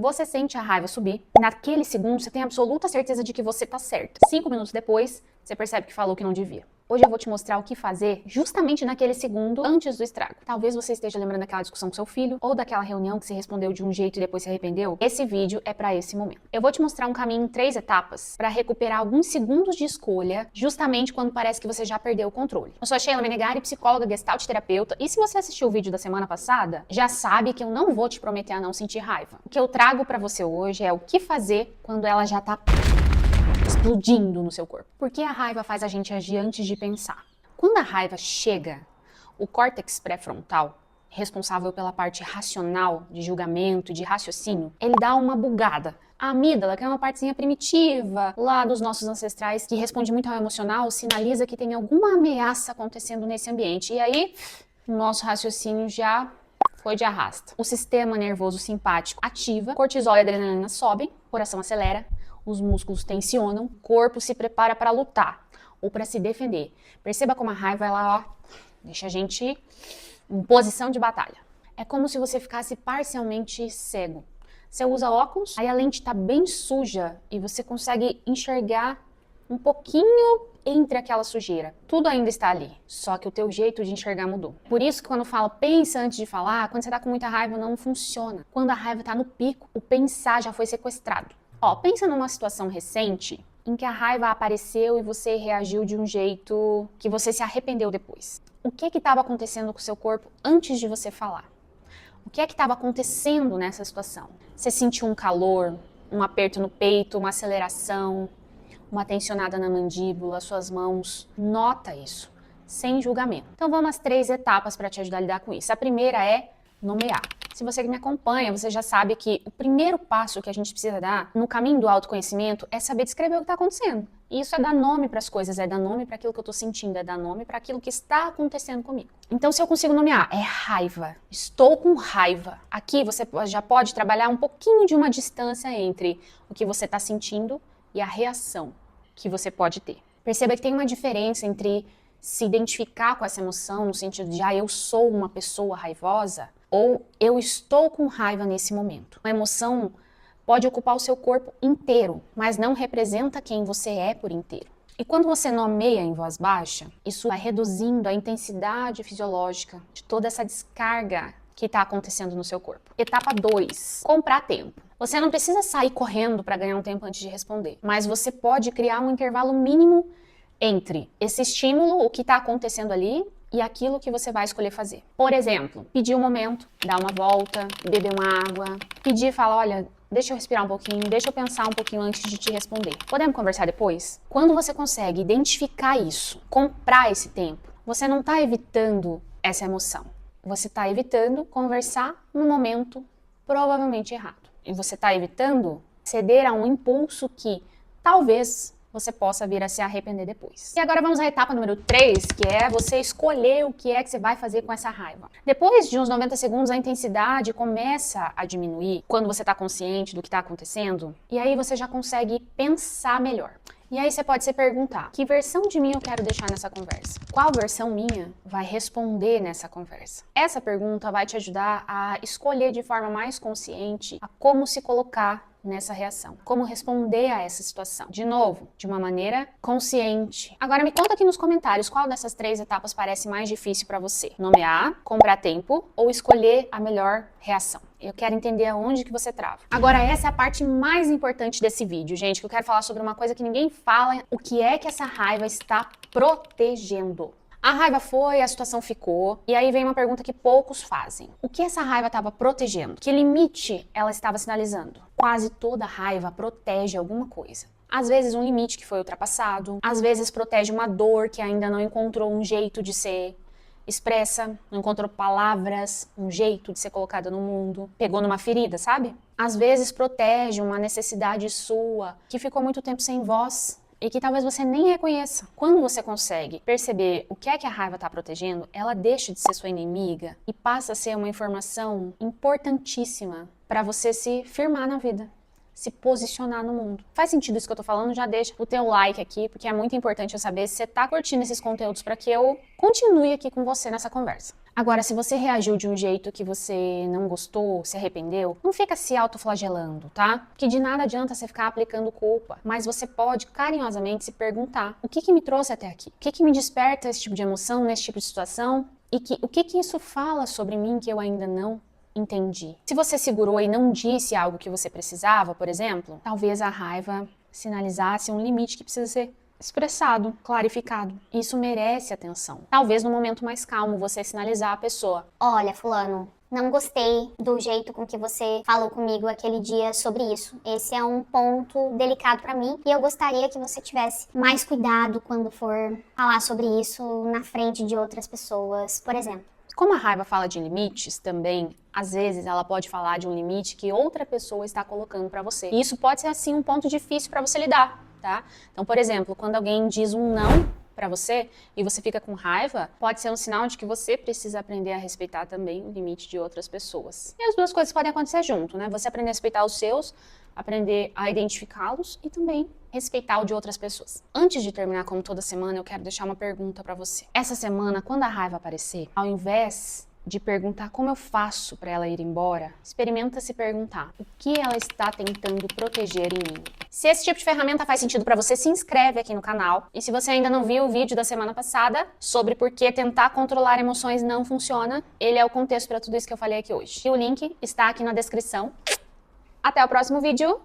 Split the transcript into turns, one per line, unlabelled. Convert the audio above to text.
Você sente a raiva subir. Naquele segundo, você tem absoluta certeza de que você tá certa. 5 minutos depois, você percebe que falou que não devia. Hoje eu vou te mostrar o que fazer justamente naquele segundo antes do estrago. Talvez você esteja lembrando daquela discussão com seu filho ou daquela reunião que você respondeu de um jeito e depois se arrependeu. Esse vídeo é para esse momento. Eu vou te mostrar um caminho em 3 etapas para recuperar alguns segundos de escolha justamente quando parece que você já perdeu o controle. Eu sou a Sheila Menegari, psicóloga gestalt terapeuta, e se você assistiu o vídeo da semana passada, já sabe que eu não vou te prometer a não sentir raiva. O que eu trago para você hoje é o que fazer quando ela já tá explodindo no seu corpo. Por que a raiva faz a gente agir antes de pensar? Quando a raiva chega, o córtex pré-frontal, responsável pela parte racional, de julgamento, de raciocínio, ele dá uma bugada. A amígdala, que é uma partezinha primitiva lá dos nossos ancestrais, que responde muito ao emocional, sinaliza que tem alguma ameaça acontecendo nesse ambiente. E aí, o nosso raciocínio já foi de arrasta. O sistema nervoso simpático ativa, cortisol e adrenalina sobem, coração acelera, os músculos tensionam, o corpo se prepara para lutar ou para se defender. Perceba como a raiva, ela, deixa a gente em posição de batalha. É como se você ficasse parcialmente cego. Você usa óculos, aí a lente está bem suja e você consegue enxergar um pouquinho entre aquela sujeira. Tudo ainda está ali, só que o teu jeito de enxergar mudou. Por isso que quando eu falo pensa antes de falar, quando você está com muita raiva não funciona. Quando a raiva está no pico, o pensar já foi sequestrado. Pensa numa situação recente em que a raiva apareceu e você reagiu de um jeito que você se arrependeu depois. O que estava acontecendo com o seu corpo antes de você falar? O que estava acontecendo nessa situação? Você sentiu um calor, um aperto no peito, uma aceleração, uma tensionada na mandíbula, suas mãos? Nota isso, sem julgamento. Então vamos às 3 etapas para te ajudar a lidar com isso. A primeira é nomear. Se você que me acompanha, você já sabe que o primeiro passo que a gente precisa dar no caminho do autoconhecimento é saber descrever o que está acontecendo. E isso é dar nome para as coisas, é dar nome para aquilo que eu estou sentindo, é dar nome para aquilo que está acontecendo comigo. Então, se eu consigo nomear, é raiva. Estou com raiva. Aqui você já pode trabalhar um pouquinho de uma distância entre o que você está sentindo e a reação que você pode ter. Perceba que tem uma diferença entre se identificar com essa emoção no sentido de eu sou uma pessoa raivosa ou eu estou com raiva nesse momento. A emoção pode ocupar o seu corpo inteiro, mas não representa quem você é por inteiro. E quando você nomeia em voz baixa, isso vai reduzindo a intensidade fisiológica de toda essa descarga que está acontecendo no seu corpo. Etapa 2, comprar tempo. Você não precisa sair correndo para ganhar um tempo antes de responder, mas você pode criar um intervalo mínimo entre esse estímulo, o que está acontecendo ali, e aquilo que você vai escolher fazer. Por exemplo, pedir um momento, dar uma volta, beber uma água, pedir e falar, olha, deixa eu respirar um pouquinho, deixa eu pensar um pouquinho antes de te responder. Podemos conversar depois? Quando você consegue identificar isso, comprar esse tempo, você não está evitando essa emoção. Você está evitando conversar no momento provavelmente errado. E você está evitando ceder a um impulso que talvez você possa vir a se arrepender depois. E agora vamos à etapa número 3, que é você escolher o que é que você vai fazer com essa raiva. Depois de uns 90 segundos, a intensidade começa a diminuir quando você está consciente do que está acontecendo, e aí você já consegue pensar melhor. E aí você pode se perguntar, que versão de mim eu quero deixar nessa conversa? Qual versão minha vai responder nessa conversa? Essa pergunta vai te ajudar a escolher de forma mais consciente a como se colocar nessa reação, como responder a essa situação. De novo, de uma maneira consciente. Agora me conta aqui nos comentários qual dessas 3 etapas parece mais difícil para você. Nomear, comprar tempo ou escolher a melhor reação. Eu quero entender aonde que você trava. Agora, essa é a parte mais importante desse vídeo, gente, que eu quero falar sobre uma coisa que ninguém fala, o que é que essa raiva está protegendo. A raiva foi, a situação ficou, e aí vem uma pergunta que poucos fazem. O que essa raiva estava protegendo? Que limite ela estava sinalizando? Quase toda raiva protege alguma coisa. Às vezes um limite que foi ultrapassado, às vezes protege uma dor que ainda não encontrou um jeito de ser expressa, não encontrou palavras, um jeito de ser colocada no mundo, pegou numa ferida, sabe? Às vezes protege uma necessidade sua que ficou muito tempo sem voz e que talvez você nem reconheça. Quando você consegue perceber o que é que a raiva está protegendo, ela deixa de ser sua inimiga e passa a ser uma informação importantíssima para você se firmar na vida, se posicionar no mundo. Faz sentido isso que eu tô falando? Já deixa o teu like aqui, porque é muito importante eu saber se você tá curtindo esses conteúdos para que eu continue aqui com você nessa conversa. Agora, se você reagiu de um jeito que você não gostou, se arrependeu, não fica se autoflagelando, tá? Porque de nada adianta você ficar aplicando culpa, mas você pode carinhosamente se perguntar: o que que me trouxe até aqui? O que que me desperta esse tipo de emoção, nesse tipo de situação? E o que que isso fala sobre mim que eu ainda não entendi? Se você segurou e não disse algo que você precisava, por exemplo, talvez a raiva sinalizasse um limite que precisa ser expressado, clarificado. Isso merece atenção. Talvez no momento mais calmo você sinalizar à pessoa:
olha, fulano, não gostei do jeito com que você falou comigo aquele dia sobre isso. Esse é um ponto delicado pra mim e eu gostaria que você tivesse mais cuidado quando for falar sobre isso na frente de outras pessoas, por exemplo.
Como a raiva fala de limites também, às vezes ela pode falar de um limite que outra pessoa está colocando para você. E isso pode ser assim um ponto difícil para você lidar, tá? Então, por exemplo, quando alguém diz um não para você e você fica com raiva, pode ser um sinal de que você precisa aprender a respeitar também o limite de outras pessoas. E as duas coisas podem acontecer junto, né? Você aprender a respeitar os seus, aprender a identificá-los e também respeitar o de outras pessoas. Antes de terminar, como toda semana, eu quero deixar uma pergunta para você. Essa semana, quando a raiva aparecer, ao invés de perguntar como eu faço para ela ir embora, experimenta se perguntar: o que ela está tentando proteger em mim? Se esse tipo de ferramenta faz sentido para você, se inscreve aqui no canal. E se você ainda não viu o vídeo da semana passada sobre por que tentar controlar emoções não funciona, ele é o contexto para tudo isso que eu falei aqui hoje. E o link está aqui na descrição. Até o próximo vídeo.